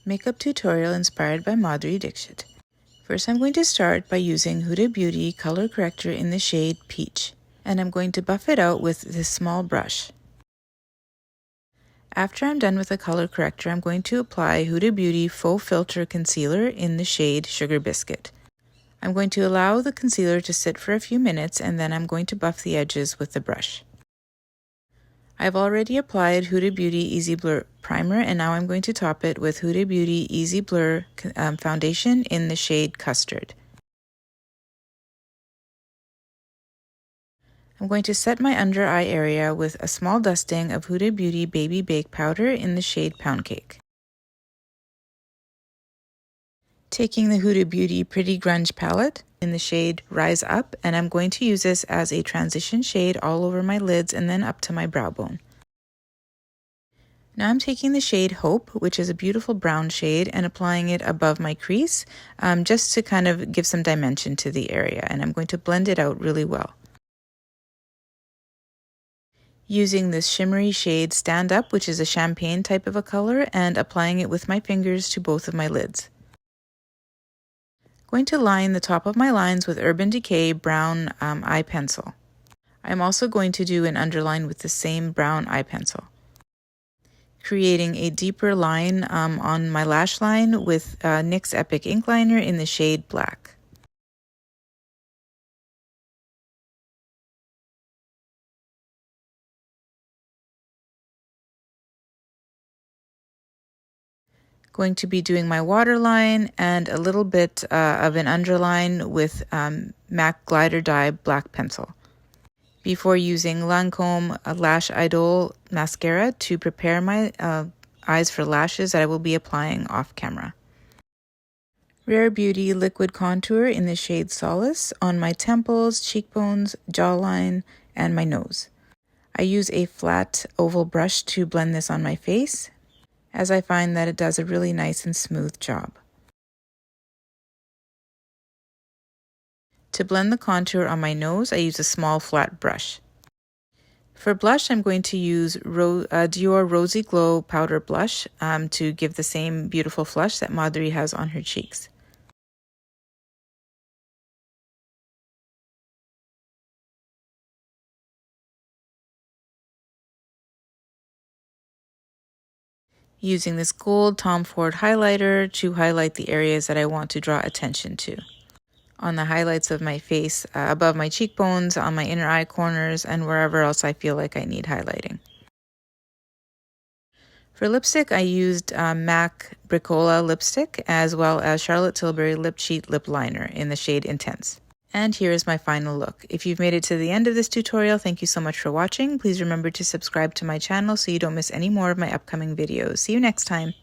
makeup tutorial inspired by Madhuri Dixit. First, I'm going to start by using Huda Beauty Color Corrector in the shade Peach, and I'm going to buff it out with this small brush. After I'm done with the color corrector, I'm going to apply Huda Beauty Faux Filter Concealer in the shade Sugar Biscuit. I'm going to allow the concealer to sit for a few minutes, and then I'm going to buff the edges with the brush. I've already applied Huda Beauty Easy Blur Primer, and now I'm going to top it with Huda Beauty Easy Blur Foundation in the shade Custard. I'm going to set my under eye area with a small dusting of Huda Beauty Baby Bake Powder in the shade Pound Cake. Taking the Huda Beauty Pretty Grunge palette in the shade Rise Up, and I'm going to use this as a transition shade all over my lids and then up to my brow bone. Now I'm taking the shade Hope, which is a beautiful brown shade, and applying it above my crease just to kind of give some dimension to the area, and I'm going to blend it out really well. Using this shimmery shade Stand Up, which is a champagne type of a color, and applying it with my fingers to both of my lids. Going to line the top of my lines with Urban Decay brown eye pencil. I'm also going to do an underline with the same brown eye pencil, creating a deeper line on my lash line with NYX Epic Ink Liner in the shade Black. Going to be doing my waterline and a little bit of an underline with MAC Glider Dye Black Pencil, before using Lancome Lash Idol Mascara to prepare my eyes for lashes that I will be applying off camera. Rare Beauty Liquid Contour in the shade Solace on my temples, cheekbones, jawline, and my nose. I use a flat oval brush to blend this on my face, as I find that it does a really nice and smooth job. To blend the contour on my nose, I use a small flat brush. For blush, I'm going to use Dior Rosy Glow Powder Blush to give the same beautiful flush that Madhuri has on her cheeks. Using this gold Tom Ford highlighter to highlight the areas that I want to draw attention to. On the highlights of my face, above my cheekbones, on my inner eye corners, and wherever else I feel like I need highlighting. For lipstick, I used MAC Bricola lipstick as well as Charlotte Tilbury Lip Cheat Lip Liner in the shade Intense. And here is my final look. If you've made it to the end of this tutorial, thank you so much for watching. Please remember to subscribe to my channel so you don't miss any more of my upcoming videos. See you next time.